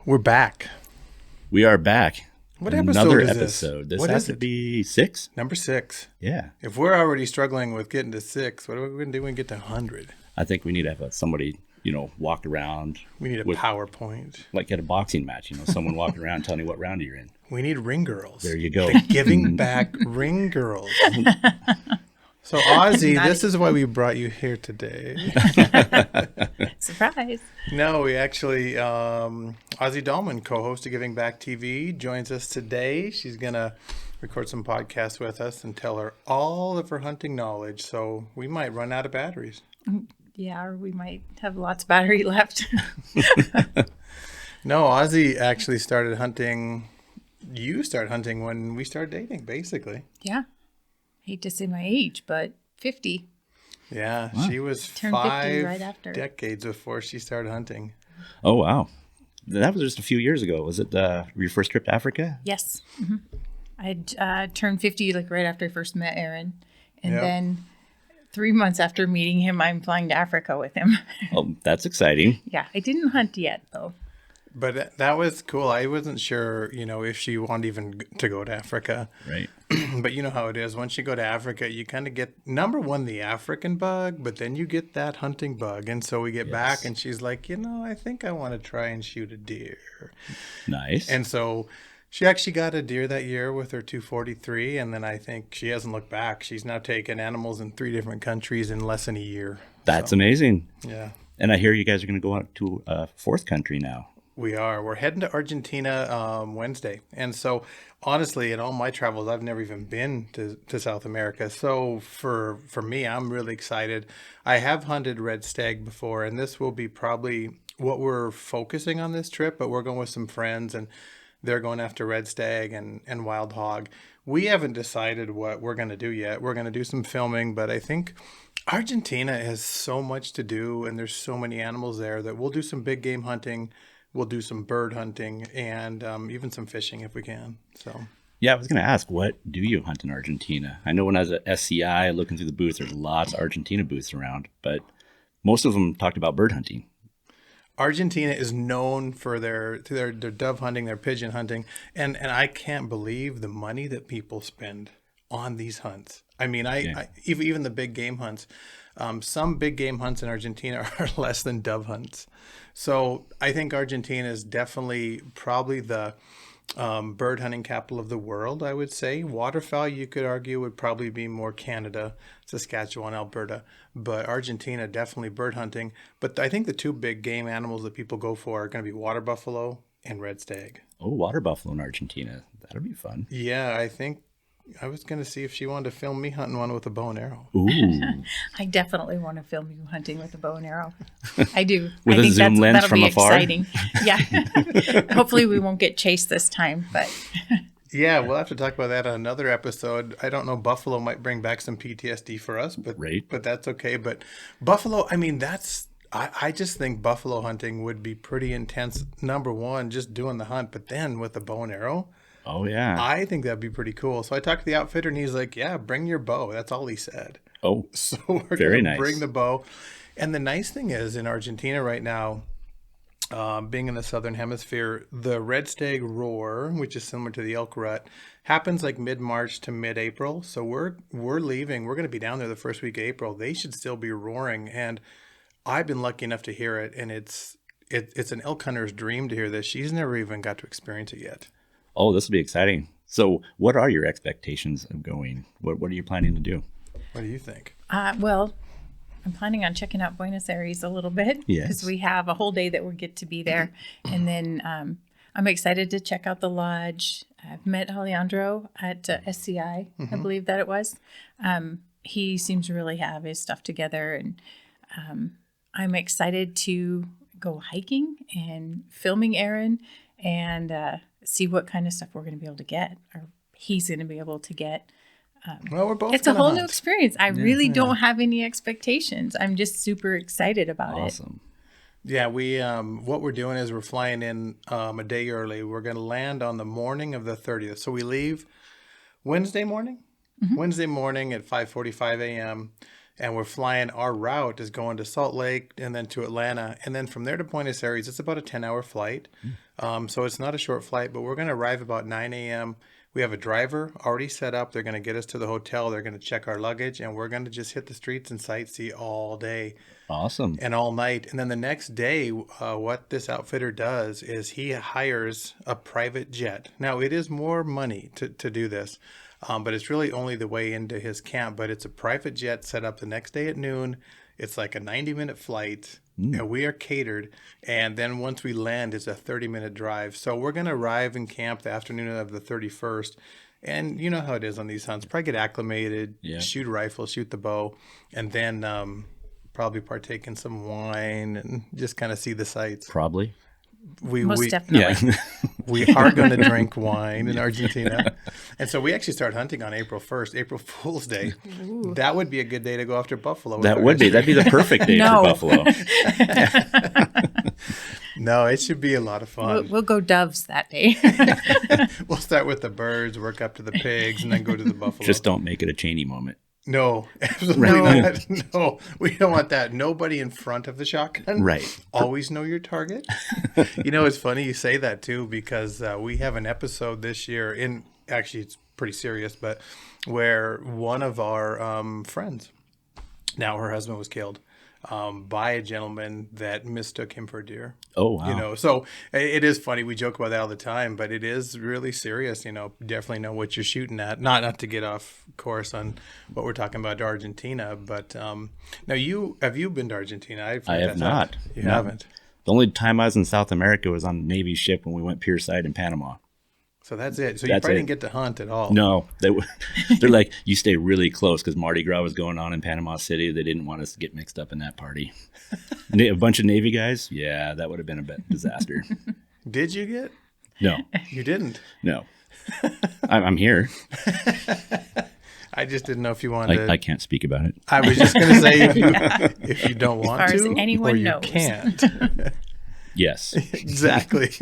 We're back. We are back. What Another episode is episode. this? This has to be 6. Number 6. Yeah. If we're already struggling with getting to 6, what are we going to do when we get to 100? I think we need to have somebody, walk around. We need a PowerPoint. Like at a boxing match, someone walking around telling you what round you're in. We need ring girls. There you go. The giving back ring girls. So, Ozzy, this is why we brought you here today. Surprise. No, we actually, Ozzy Dahlman, co-host of Giving Back TV, joins us today. She's going to record some podcasts with us and tell her all of her hunting knowledge. So we might run out of batteries. Yeah, or we might have lots of battery left. No, Ozzy actually started hunting. You started hunting when we started dating, basically. Yeah. Hate to say my age, but 50. Yeah, wow. She was Turned 50 right after. decades before she started hunting. Oh, wow. That was just a few years ago. Was it your first trip to Africa? Yes. Mm-hmm. I turned 50 right after I first met Aaron. And then 3 months after meeting him, I'm flying to Africa with him. Oh, that's exciting. Yeah, I didn't hunt yet, though. But that was cool. I wasn't sure, if she wanted even to go to Africa. Right. But you know how it is. Once you go to Africa, you kind of get, number one, the African bug, but then you get that hunting bug. And so we get back and she's like, I think I want to try and shoot a deer. Nice. And so she actually got a deer that year with her 243. And then I think she hasn't looked back. She's now taken animals in 3 different countries in less than a year. That's amazing. Yeah. And I hear you guys are going to go out to a 4th country now. We are. We're heading to Argentina Wednesday. And so, honestly, in all my travels, I've never even been to South America. So, for me, I'm really excited. I have hunted red stag before, and this will be probably what we're focusing on this trip, but we're going with some friends, and they're going after red stag and wild hog. We haven't decided what we're going to do yet. We're going to do some filming, but I think Argentina has so much to do, and there's so many animals there that we'll do some big game hunting. We'll do some bird hunting and even some fishing if we can. So, yeah, I was going to ask, what do you hunt in Argentina? I know when I was at SCI looking through the booths, there's lots of Argentina booths around, but most of them talked about bird hunting. Argentina is known for their dove hunting, their pigeon hunting, and I can't believe the money that people spend on these hunts. I mean, I even the big game hunts. Some big game hunts in Argentina are less than dove hunts. So I think Argentina is definitely probably the bird hunting capital of the world, I would say. Waterfowl, you could argue, would probably be more Canada, Saskatchewan, Alberta. But Argentina, definitely bird hunting. But I think the 2 big game animals that people go for are going to be water buffalo and red stag. Oh, water buffalo in Argentina. That'll be fun. Yeah, I think I was going to see if she wanted to film me hunting one with a bow and arrow. Ooh. I definitely want to film you hunting with a bow and arrow. I do. With I a think zoom lens that'll from be afar? exciting. Yeah. Hopefully we won't get chased this time, but Yeah, we'll have to talk about that on another episode. I don't know. Buffalo might bring back some PTSD for us, but that's okay. But buffalo, I mean, I just think buffalo hunting would be pretty intense. Number one, just doing the hunt, but then with a bow and arrow. Oh, yeah. I think that'd be pretty cool. So I talked to the outfitter and he's like, yeah, bring your bow. That's all he said. Oh, so we're very going to nice. bring the bow. And the nice thing is in Argentina right now, being in the southern hemisphere, the red stag roar, which is similar to the elk rut, happens like mid-March to mid-April. So we're leaving. We're going to be down there the first week of April. They should still be roaring. And I've been lucky enough to hear it. And it's an elk hunter's dream to hear this. She's never even got to experience it yet. Oh, this will be exciting. So what are your expectations of going? What are you planning to do? What do you think? well, I'm planning on checking out Buenos Aires a little bit because we have a whole day that we get to be there. And then I'm excited to check out the lodge. I've met Alejandro at SCI, I believe that it was. He seems to really have his stuff together. And I'm excited to go hiking and filming Aaron and see what kind of stuff we're going to be able to get, or he's going to be able to get. Well, we're both. It's a whole new experience. I really don't have any expectations. I'm just super excited about it. Awesome. Yeah, we what we're doing is we're flying in a day early. We're going to land on the morning of the 30th. So we leave Wednesday morning, Wednesday morning at 5:45 a.m. And we're flying. Our route is going to Salt Lake and then to Atlanta. And then from there to Buenos Aires, it's about a 10-hour flight. So it's not a short flight, but we're going to arrive about 9 a.m. We have a driver already set up. They're going to get us to the hotel. They're going to check our luggage, and we're going to just hit the streets and sightsee all day. Awesome. And all night. And then the next day, what this outfitter does is he hires a private jet. Now, it is more money to do this. But it's really only the way into his camp. But it's a private jet set up the next day at noon. It's like a 90-minute flight. And we are catered. And then once we land, it's a 30-minute drive. So we're going to arrive in camp the afternoon of the 31st. And you know how it is on these hunts. Probably get acclimated, shoot a rifle, shoot the bow, and then probably partake in some wine and just kind of see the sights. Probably. Most definitely. Yeah. We are going to drink wine in Argentina. And so we actually start hunting on April 1st, April Fool's Day. Ooh. That would be a good day to go after buffalo. That would be. That'd be the perfect day for buffalo. No, it should be a lot of fun. We'll go doves that day. We'll start with the birds, work up to the pigs, and then go to the buffalo. Just don't make it a Cheney moment. No, absolutely not. No, we don't want that. Nobody in front of the shotgun. Right. Always know your target. You know, it's funny you say that too, because we have an episode this year actually it's pretty serious, but where one of our friends, now her husband was killed by a gentleman that mistook him for a deer. Oh, wow. You know, so it is funny. We joke about that all the time, but it is really serious. You know, definitely know what you're shooting at. Not to get off course on what we're talking about to Argentina, but now have you been to Argentina? I have not. You haven't. The only time I was in South America was on a Navy ship when we went pierside in Panama. So that's it. So you probably didn't get to hunt at all. No, they're like, you stay really close because Mardi Gras was going on in Panama City. They didn't want us to get mixed up in that party. A bunch of Navy guys. Yeah, that would have been a disaster. Did you get? No. You didn't? No. I'm here. I just didn't know if you wanted. I can't speak about it. I was just going to say if you don't want as far to, as anyone or you knows. can't. Yes. Exactly.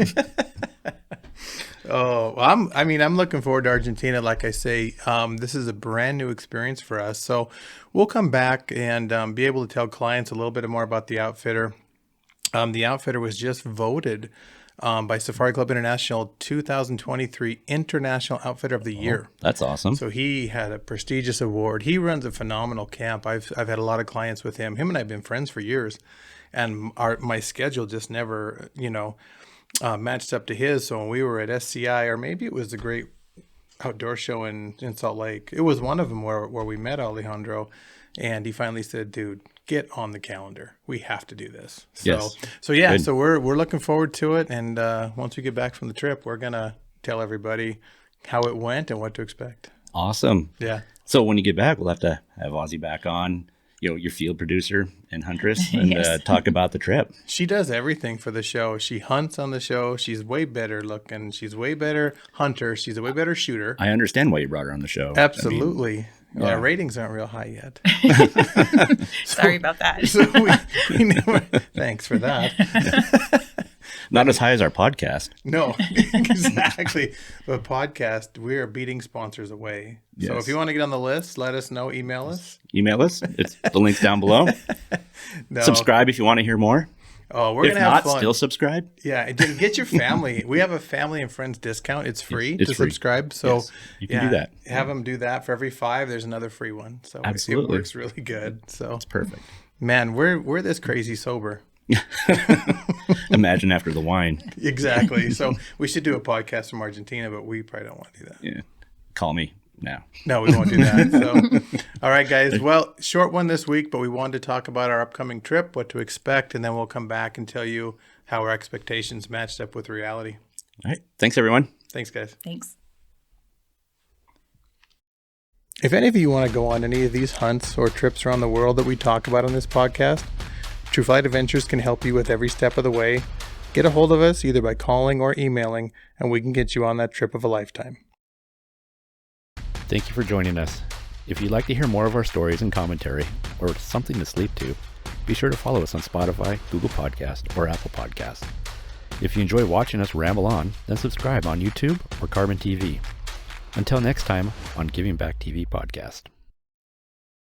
Oh, I'm looking forward to Argentina. Like I say, this is a brand new experience for us. So we'll come back and be able to tell clients a little bit more about the outfitter. The outfitter was just voted by Safari Club International 2023 International Outfitter of the Year. That's awesome. So he had a prestigious award. He runs a phenomenal camp. I've had a lot of clients with him. Him and I have been friends for years, and my schedule just never, matched up to his. So when we were at SCI, or maybe it was the Great Outdoor Show in Salt Lake, it was one of them where we met Alejandro, and he finally said, "Dude, get on the calendar. We have to do this." Yes. So we're looking forward to it. And once we get back from the trip, we're gonna tell everybody how it went and what to expect. Awesome. Yeah. So when you get back, we'll have to have Ozzy back on, your field producer and huntress, and Yes. Talk about the trip. She does everything for the show. She hunts on the show. She's way better looking. She's way better hunter. She's a way better shooter. I understand why you brought her on the show. Absolutely. Our ratings aren't real high yet. Sorry about that. So we never, thanks for that. Not as high as our podcast. No, exactly. But podcast, we are beating sponsors away. Yes. So if you want to get on the list, let us know. Email us. Email us. It's the link's down below. No. Subscribe if you want to hear more. Oh, we're If going to have not, fun. still subscribe. Yeah, get your family. We have a family and friends discount. It's free It's to free. subscribe. So Yes, you can do that. Have them do that. For every 5, there's another free one. So Absolutely. it works really good. So It's perfect. man, we're this crazy sober. Imagine after the wine. Exactly. So we should do a podcast from Argentina, but we probably don't want to do that. Yeah. Call me now. No, we won't do that. So, all right, guys. Well, short one this week, but we wanted to talk about our upcoming trip, what to expect, and then we'll come back and tell you how our expectations matched up with reality. All right. Thanks, everyone. Thanks, guys. Thanks. If any of you want to go on any of these hunts or trips around the world that we talk about on this podcast, True Flight Adventures can help you with every step of the way. Get a hold of us either by calling or emailing, and we can get you on that trip of a lifetime. Thank you for joining us. If you'd like to hear more of our stories and commentary, or something to sleep to, be sure to follow us on Spotify, Google Podcast, or Apple Podcast. If you enjoy watching us ramble on, then subscribe on YouTube or Carbon TV. Until next time on Giving Back TV podcast.